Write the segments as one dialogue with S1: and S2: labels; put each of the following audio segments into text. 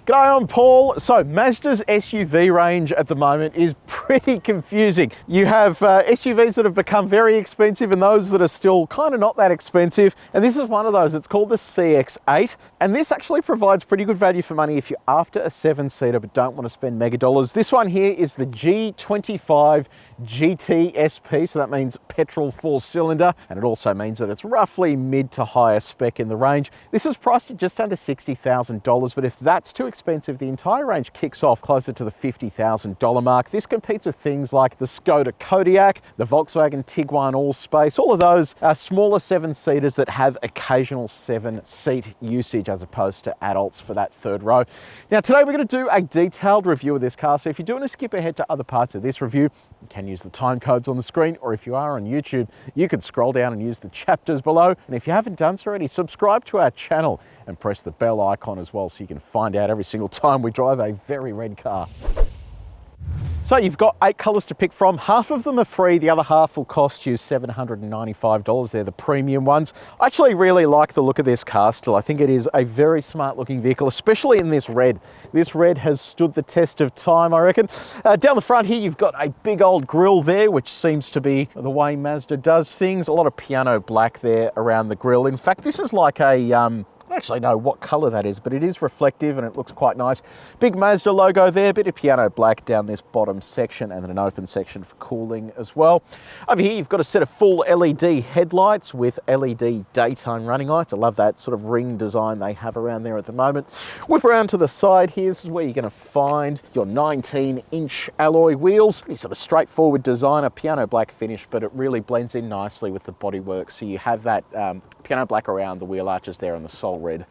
S1: G'day, I'm Paul. So Mazda's SUV range at the moment is pretty confusing. You have SUVs that have become very expensive and those that are still kind of not that expensive. And this is one of those. It's called the CX-8. And this actually provides pretty good value for money if you're after a 7-seater but don't want to spend mega dollars. This one here is the G25 GT SP. So that means petrol 4-cylinder. And it also means that it's roughly mid to higher spec in the range. This is priced at just under $60,000. But if that's too expensive, the entire range kicks off closer to the $50,000 mark. This competes with things like the Skoda Kodiaq, the Volkswagen Tiguan Allspace, all of those smaller 7-seaters that have occasional 7-seat usage as opposed to adults for that third row. Now today we're going to do a detailed review of this car, so if you do want to skip ahead to other parts of this review, you can use the time codes on the screen, or if you are on YouTube, you can scroll down and use the chapters below. And if you haven't done so already, subscribe to our channel and press the bell icon as well so you can find out every single time we drive a very red car. So you've got 8 colours to pick from. Half of them are free, the other half will cost you $795. They're the premium ones. I actually really like the look of this car still. I think it is a very smart looking vehicle, especially in this red. This red has stood the test of time, I reckon. Down the front here, you've got a big old grille there, which seems to be the way Mazda does things. A lot of piano black there around the grille. In fact, this is like a, I don't actually know what colour that is, but it is reflective and it looks quite nice. Big Mazda logo there, bit of piano black down this bottom section, and then an open section for cooling as well. Over here you've got a set of full LED headlights with LED daytime running lights. I love that sort of ring design they have around there at the moment. Whip around to the side here, this is where you're going to find your 19-inch alloy wheels. It's sort of straightforward design, a piano black finish, but it really blends in nicely with the bodywork. So you have that piano black around the wheel arches there and the sol red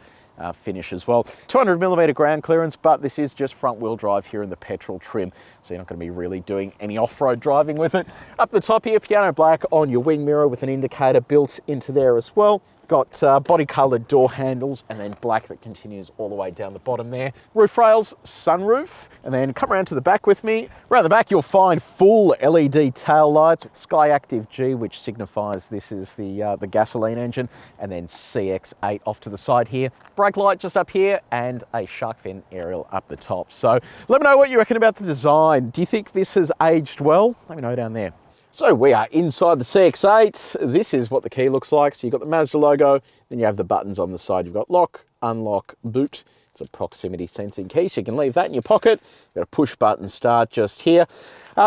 S1: finish as well. 200mm ground clearance, but this is just front wheel drive here in the petrol trim, so you're not going to be really doing any off-road driving with it. Up the top here, piano black on your wing mirror with an indicator built into there as well. Got body coloured door handles and then black that continues all the way down the bottom there. Roof rails, sunroof, and then come around to the back with me. Around the back you'll find full LED tail lights, Sky Active G, which signifies this is the gasoline engine, and then CX-8 off to the side here. Brake light just up here and a shark fin aerial up the top. So let me know what you reckon about the design. Do you think this has aged well? Let me know down there. So we are inside the CX-8. This is what the key looks like. So you've got the Mazda logo, then you have the buttons on the side. You've got lock, unlock, boot. It's a proximity sensing key, so you can leave that in your pocket. You've got a push button start just here.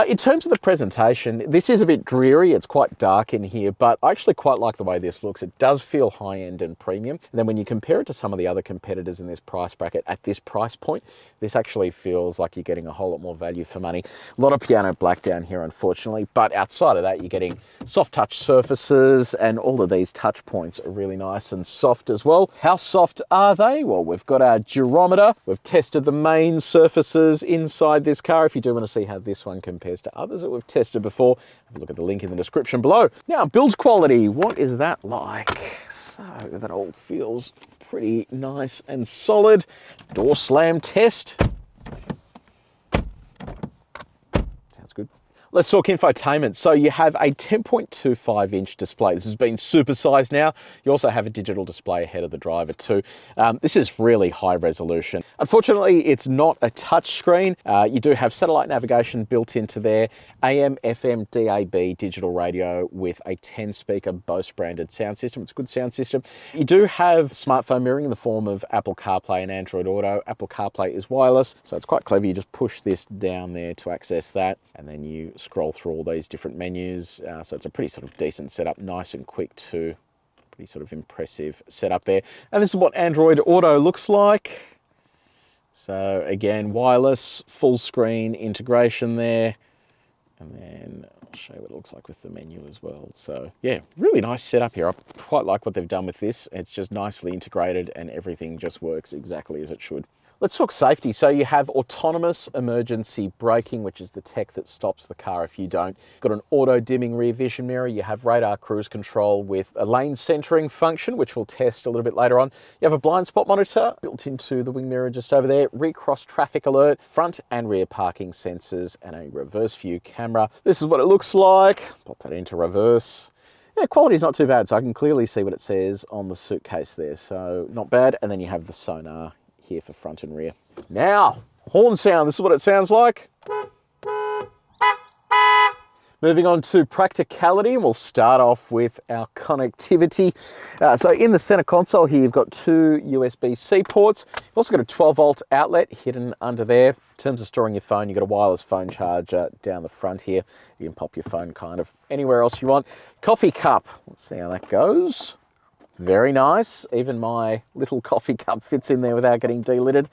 S1: In terms of the presentation, this is a bit dreary. It's quite dark in here, but I actually quite like the way this looks. It does feel high-end and premium. And then when you compare it to some of the other competitors in this price bracket at this price point, this actually feels like you're getting a whole lot more value for money. A lot of piano black down here, unfortunately, but outside of that, you're getting soft touch surfaces, and all of these touch points are really nice and soft as well. How soft are they? Well, we've got our durometer. We've tested the main surfaces inside this car. If you do want to see how this one compares to others that we've tested before, have a look at the link in the description below. Now, build quality, what is that like? So that all feels pretty nice and solid. Door slam test. Sounds good. Let's talk infotainment. So you have a 10.25-inch display. This has been supersized now. You also have a digital display ahead of the driver too. This is really high resolution. Unfortunately, it's not a touch screen. You do have satellite navigation built into there, AM, FM, DAB digital radio with a 10-speaker Bose branded sound system. It's a good sound system. You do have smartphone mirroring in the form of Apple CarPlay and Android Auto. Apple CarPlay is wireless, so it's quite clever. You just push this down there to access that, and then you scroll through all these different menus. So it's a pretty sort of decent setup, nice and quick too. Pretty sort of impressive setup there. And this is what Android Auto looks like. So again, wireless, full screen integration there. And then I'll show you what it looks like with the menu as well. So yeah, really nice setup here. I quite like what they've done with this. It's just nicely integrated and everything just works exactly as it should. Let's talk safety. So you have autonomous emergency braking, which is the tech that stops the car if you don't. You've got an auto dimming rear vision mirror. You have radar cruise control with a lane centering function, which we'll test a little bit later on. You have a blind spot monitor built into the wing mirror just over there, recross traffic alert, front and rear parking sensors, and a reverse view camera. This is what it looks like. Pop that into reverse. Yeah, quality's not too bad, so I can clearly see what it says on the suitcase there, so not bad. And then you have the sonar here for front and rear. Now, horn sound, this is what it sounds like. Moving on to practicality, and we'll start off with our connectivity. So in the center console here, you've got two USB-C ports. You've also got a 12-volt outlet hidden under there. In terms of storing your phone, you've got a wireless phone charger down the front here. You can pop your phone kind of anywhere else you want. Coffee cup, let's see how that goes. Very nice. Even my little coffee cup fits in there without getting delitted.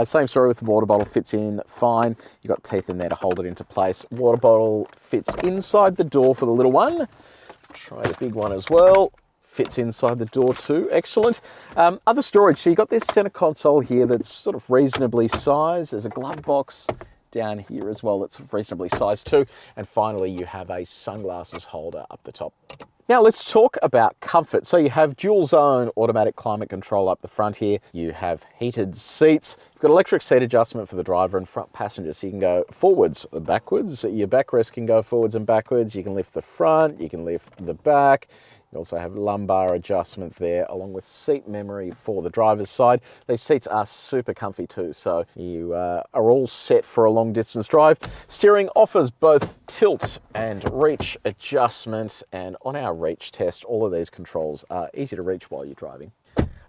S1: Same story with the water bottle, fits in fine. You've got teeth in there to hold it into place. Water bottle fits inside the door for the little one. Try the big one as well. Fits inside the door too, excellent. Other storage, so you've got this center console here that's sort of reasonably sized. There's a glove box down here as well that's sort of reasonably sized too. And finally, you have a sunglasses holder up the top. Now let's talk about comfort. So you have dual zone automatic climate control up the front here. You have heated seats. You've got electric seat adjustment for the driver and front passenger. So you can go forwards or backwards. Your backrest can go forwards and backwards. You can lift the front, you can lift the back. You also have lumbar adjustment there, along with seat memory for the driver's side. These seats are super comfy too, so you are all set for a long distance drive. Steering offers both tilt and reach adjustment, and on our reach test, all of these controls are easy to reach while you're driving.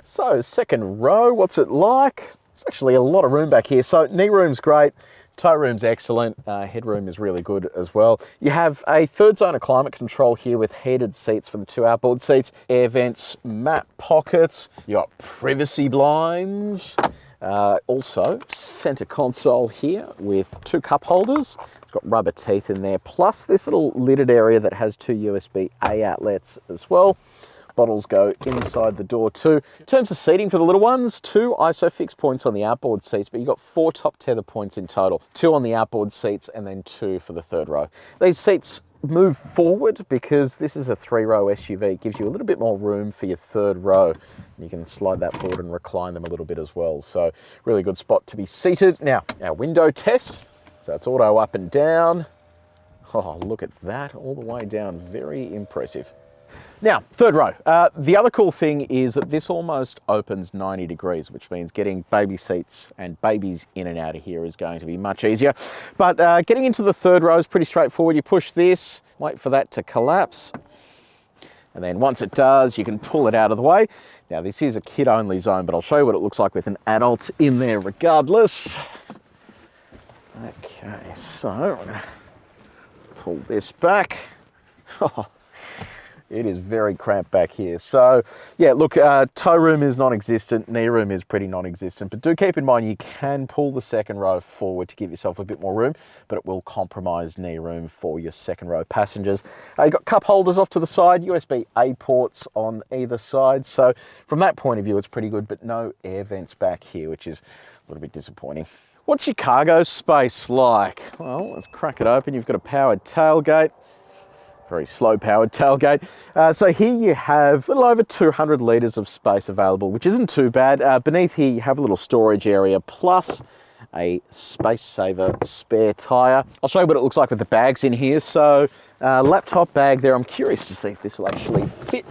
S1: So second row, what's it like? It's actually a lot of room back here. So knee room's great. Toe room's excellent, headroom is really good as well. You have a third zone of climate control here with heated seats for the two outboard seats, air vents, mat pockets, you got privacy blinds, also center console here with two cup holders. It's got rubber teeth in there, plus this little lidded area that has two USB-A outlets as well. Bottles go inside the door too. In terms of seating for the little ones, 2 ISOFIX points on the outboard seats, but you've got 4 top tether points in total. 2 on the outboard seats and then 2 for the third row. These seats move forward because this is a 3-row SUV. It gives you a little bit more room for your third row. You can slide that forward and recline them a little bit as well. So really good spot to be seated. Now, our window test. So it's auto up and down. Oh, look at that, all the way down. Very impressive. Now, third row. The other cool thing is that this almost opens 90 degrees, which means getting baby seats and babies in and out of here is going to be much easier. But getting into the third row is pretty straightforward. You push this, wait for that to collapse. And then once it does, you can pull it out of the way. Now, this is a kid-only zone, but I'll show you what it looks like with an adult in there regardless. Okay, so I'm going to pull this back. It is very cramped back here. So yeah, look, toe room is non-existent, knee room is pretty non-existent, but do keep in mind you can pull the second row forward to give yourself a bit more room, but it will compromise knee room for your second row passengers. You've got cup holders off to the side, USB-A ports on either side. So from that point of view, it's pretty good, but no air vents back here, which is a little bit disappointing. What's your cargo space like? Well, let's crack it open. You've got a powered tailgate. Very slow powered tailgate. So here you have a little over 200 litres of space available, which isn't too bad. Beneath here you have a little storage area plus a space saver spare tyre. I'll show you what it looks like with the bags in here. So laptop bag there. I'm curious to see if this will actually fit.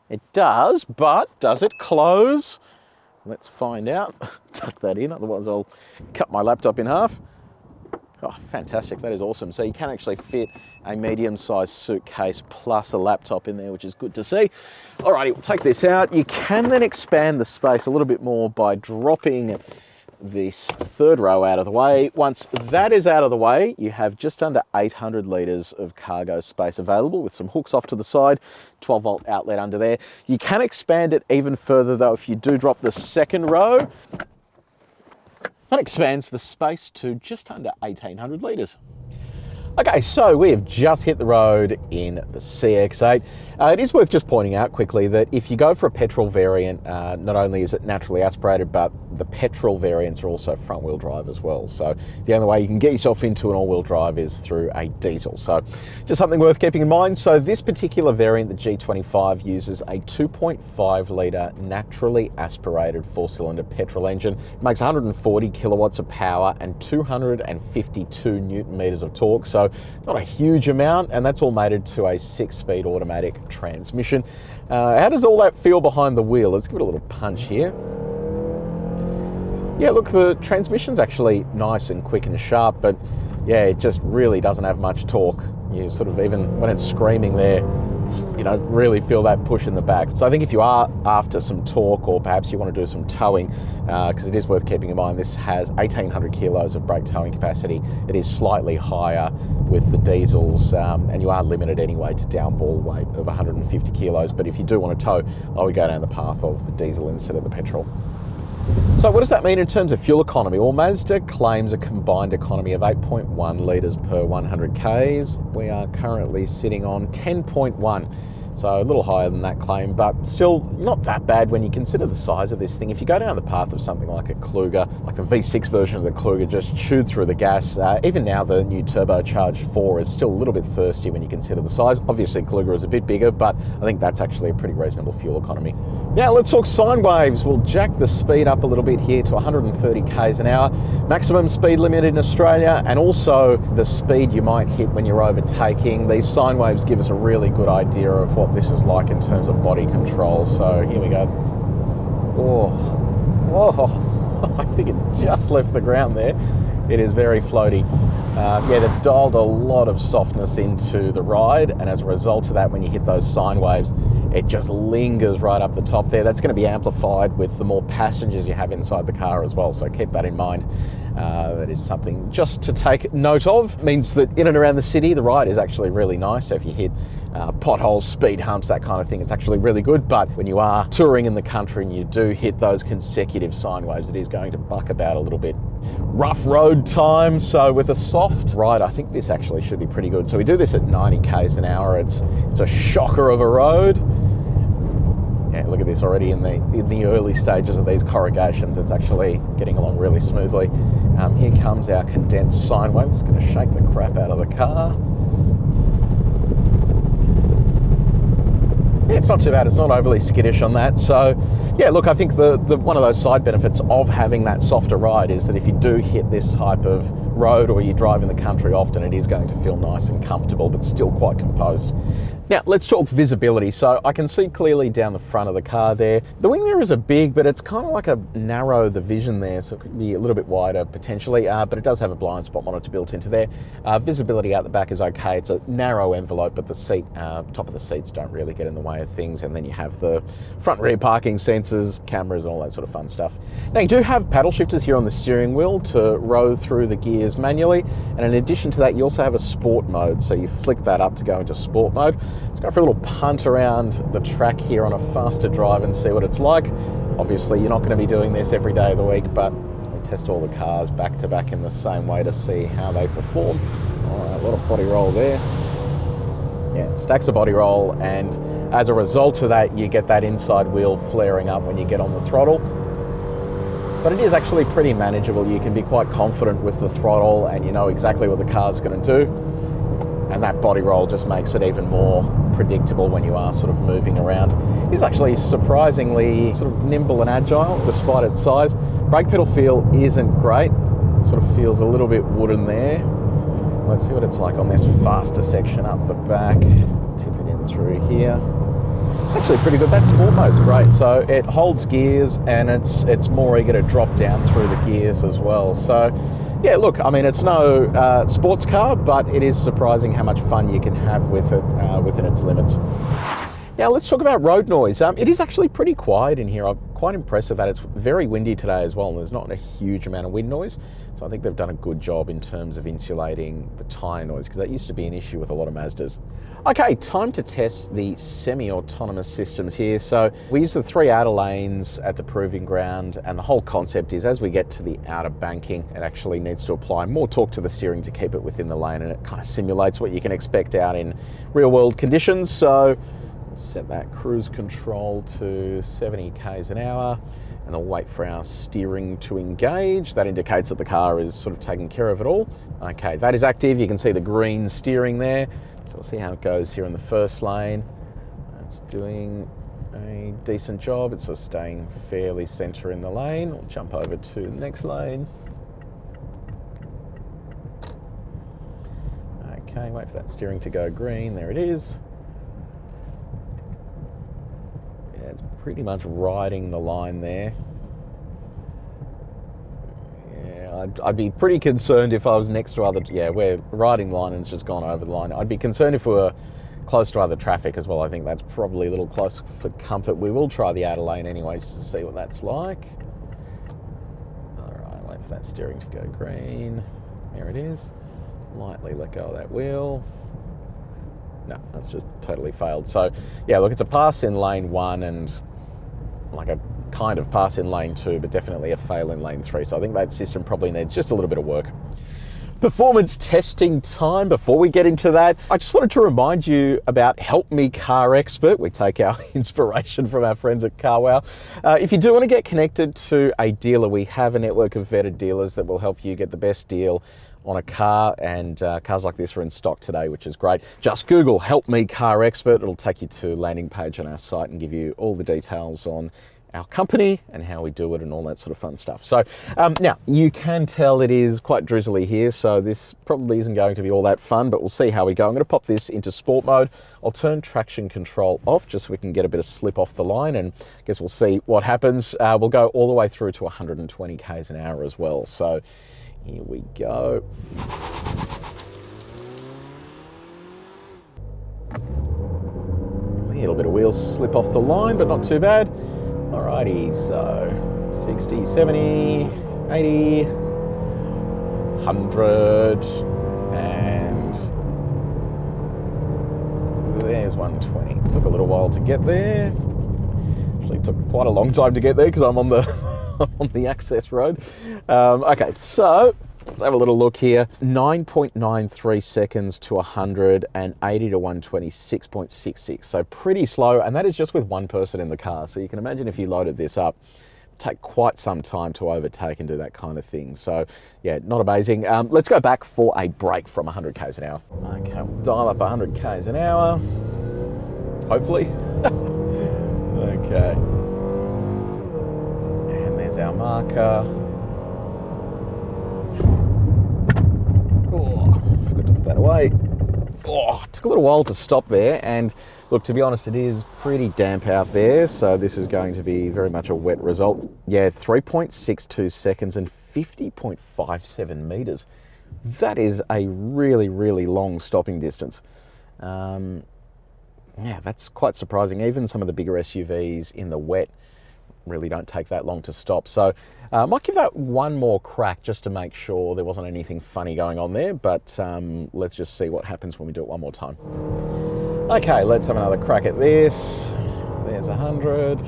S1: It does, but does it close? Let's find out. Tuck that in, otherwise I'll cut my laptop in half. Oh, fantastic, that is awesome. So you can actually fit a medium-sized suitcase plus a laptop in there, which is good to see. Alrighty, we'll take this out. You can then expand the space a little bit more by dropping this third row out of the way. Once that is out of the way, you have just under 800 litres of cargo space available with some hooks off to the side, 12-volt outlet under there. You can expand it even further though if you do drop the second row. That expands the space to just under 1,800 litres. Okay, so we have just hit the road in the CX-8. It is worth just pointing out quickly that if you go for a petrol variant, not only is it naturally aspirated, but the petrol variants are also front-wheel drive as well. So the only way you can get yourself into an all-wheel drive is through a diesel. So just something worth keeping in mind. So this particular variant, the G25, uses a 2.5 litre naturally aspirated 4-cylinder petrol engine. It makes 140 kilowatts of power and 252 Newton meters of torque. So not a huge amount, and that's all mated to a 6-speed automatic transmission. How does all that feel behind the wheel? Let's give it a little punch here. Yeah, look, the transmission's actually nice and quick and sharp, but yeah, it just really doesn't have much torque. You sort of, even when it's screaming there, you don't really feel that push in the back. So I think if you are after some torque, or perhaps you want to do some towing, because it is worth keeping in mind, this has 1,800 kilos of brake towing capacity. It is slightly higher with the diesels, and you are limited anyway to downball weight of 150 kilos. But if you do want to tow, I would go down the path of the diesel instead of the petrol. So what does that mean in terms of fuel economy? Well, Mazda claims a combined economy of 8.1 litres per 100 Ks. We are currently sitting on 10.1. So a little higher than that claim, but still not that bad when you consider the size of this thing. If you go down the path of something like a Kluger, like the V6 version of the Kluger just chewed through the gas. Even now the new turbocharged 4 is still a little bit thirsty when you consider the size. Obviously Kluger is a bit bigger, but I think that's actually a pretty reasonable fuel economy. Now let's talk sine waves. We'll jack the speed up a little bit here to 130 Ks an hour. Maximum speed limit in Australia, and also the speed you might hit when you're overtaking. These sine waves give us a really good idea of what this is like in terms of body control. So here we go. Oh, I think it just left the ground there. It is very floaty. Yeah, they've dialed a lot of softness into the ride, and as a result of that, when you hit those sine waves, it just lingers right up the top there. That's going to be amplified with the more passengers you have inside the car as well, so keep that in mind. That is something just to take note of. It means that in and around the city, the ride is actually really nice. So if you hit potholes, speed humps, that kind of thing, it's actually really good. But when you are touring in the country and you do hit those consecutive sine waves, it is going to buck about a little bit. Rough road time, so with a soft ride, I think this actually should be pretty good. So we do this at 90 Ks an hour. It's a shocker of a road. Yeah, look at this already in the early stages of these corrugations. It's actually getting along really smoothly. Here comes our condensed sine wave. It's going to shake the crap out of the car. Yeah, it's not too bad. It's not overly skittish on that. So yeah, look, I think the one of those side benefits of having that softer ride is that if you do hit this type of road or you drive in the country often, it is going to feel nice and comfortable, but still quite composed. Now, let's talk visibility. So I can see clearly down the front of the car there. The wing mirrors are big, but it's kind of like a narrow the vision there, so it could be a little bit wider potentially, but it does have a blind spot monitor built into there. Visibility out the back is okay. It's a narrow envelope, but the seat, top of the seats don't really get in the way of things. And then you have the front rear parking sensors, cameras, and all that sort of fun stuff. Now, you do have paddle shifters here on the steering wheel to row through the gears manually. And in addition to that, you also have a sport mode. So you flick that up to go into sport mode. Let's go for a little punt around the track here on a faster drive and see what it's like. Obviously, you're not going to be doing this every day of the week, but we test all the cars back to back in the same way to see how they perform. All right, a lot of body roll there. Yeah, stacks of body roll, and as a result of that, you get that inside wheel flaring up when you get on the throttle. But it is actually pretty manageable. You can be quite confident with the throttle and you know exactly what the car's going to do. And that body roll just makes it even more predictable when you are sort of moving around. It's actually surprisingly sort of nimble and agile despite its size. Brake pedal feel isn't great. It sort of feels a little bit wooden there. Let's see what it's like on this faster section up the back. Tip it in through here. It's actually pretty good. That sport mode's great. So it holds gears and it's more eager to drop down through the gears as well. So yeah, look, I mean, it's no sports car, but it is surprising how much fun you can have with it within its limits. Now let's talk about road noise. It is actually pretty quiet in here. I'm quite impressed with that. It's very windy today as well, and there's not a huge amount of wind noise. So I think they've done a good job in terms of insulating the tyre noise, because that used to be an issue with a lot of Mazdas. Okay, time to test the semi-autonomous systems here. So we use the 3 outer lanes at the proving ground, and the whole concept is as we get to the outer banking, it actually needs to apply more torque to the steering to keep it within the lane, and it kind of simulates what you can expect out in real world conditions. So set that cruise control to 70 Ks an hour, and then wait for our steering to engage. That indicates that the car is sort of taking care of it all. Okay, that is active. You can see the green steering there. So we'll see how it goes here in the first lane. It's doing a decent job. It's sort of staying fairly center in the lane. We'll jump over to the next lane. Okay, wait for that steering to go green. There it is. It's pretty much riding the line there. I'd be pretty concerned if I was next to other, yeah, we're riding line and it's just gone over the line. I'd be concerned if we were close to other traffic as well. I think that's probably a little close for comfort. We will try the outer lane anyway, just to see what that's like. All right, wait for that steering to go green. There it is. Lightly let go of that wheel. No, that's just totally failed. So yeah, look, it's a pass in lane 1 and like a kind of pass in lane 2, but definitely a fail in lane 3. So I think that system probably needs just a little bit of work. Performance testing time. Before we get into that, I just wanted to remind you about Help Me CarExpert. We take our inspiration from our friends at CarWow. If you do want to get connected to a dealer, we have a network of vetted dealers that will help you get the best deal on a car, and cars like this are in stock today, which is great. Just Google Help Me CarExpert. It'll take you to a landing page on our site and give you all the details on our company and how we do it and all that sort of fun stuff. So now you can tell it is quite drizzly here, so this probably isn't going to be all that fun, but we'll see how we go. I'm going to pop this into sport mode. I'll turn traction control off just so we can get a bit of slip off the line, and I guess we'll see what happens. We'll go all the way through to 120 k's an hour as well. So here we go. A little bit of wheel slip off the line, but not too bad. Alrighty, so 60, 70, 80, 100, and there's 120. Took a little while to get there. Actually took quite a long time to get there because I'm on the on the access road. Okay, so let's have a little look here. 9.93 seconds to 100 and 80 to 120, 6.66. So pretty slow, and that is just with one person in the car. So you can imagine if you loaded this up, it'd take quite some time to overtake and do that kind of thing. So yeah, not amazing. Let's go back for a break from 100 k's an hour. Okay, we'll dial up 100 k's an hour, hopefully. Okay. And there's our marker. Forgot to put that away. Took a little while to stop there, and look, to be honest, it is pretty damp out there, so this is going to be very much a wet result. Yeah, 3.62 seconds and 50.57 meters. That is a really, really long stopping distance. Yeah, that's quite surprising. Even some of the bigger SUVs in the wet really don't take that long to stop. So I might give that one more crack just to make sure there wasn't anything funny going on there, but let's just see what happens when we do it one more time. Okay, let's have another crack at this. There's 100.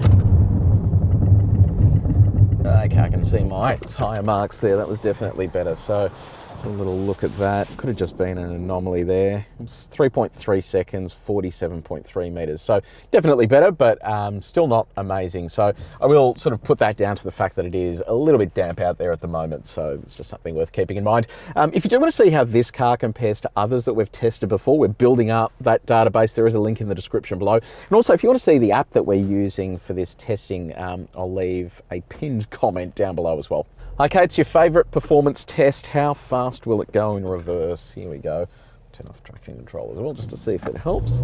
S1: Okay, I can see my tyre marks there. That was definitely better. So let's have a little look at that. Could have just been an anomaly there. It's 3.3 seconds, 47.3 meters. So definitely better, but still not amazing. So I will sort of put that down to the fact that it is a little bit damp out there at the moment. So it's just something worth keeping in mind. If you do want to see how this car compares to others that we've tested before, we're building up that database. There is a link in the description below. And also, if you want to see the app that we're using for this testing, I'll leave a pinned comment down below as well. Okay, it's your favorite performance test. How fast will it go in reverse? Here we go. Turn off traction control as well, just to see if it helps.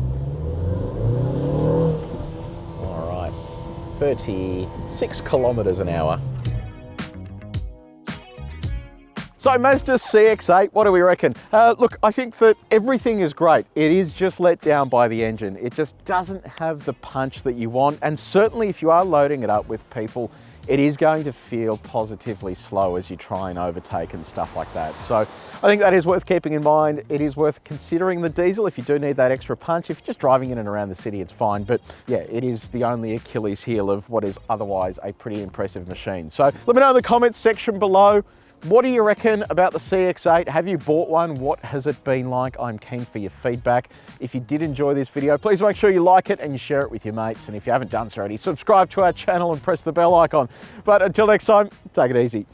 S1: All right, 36 kilometers an hour. So Mazda CX-8, what do we reckon? Look, I think that everything is great. It is just let down by the engine. It just doesn't have the punch that you want. And certainly if you are loading it up with people, it is going to feel positively slow as you try and overtake and stuff like that. So I think that is worth keeping in mind. It is worth considering the diesel if you do need that extra punch. If you're just driving in and around the city, it's fine. But yeah, it is the only Achilles heel of what is otherwise a pretty impressive machine. So let me know in the comments section below. What do you reckon about the CX-8? Have you bought one? What has it been like? I'm keen for your feedback. If you did enjoy this video, please make sure you like it and you share it with your mates. And if you haven't done so already, subscribe to our channel and press the bell icon. But until next time, take it easy.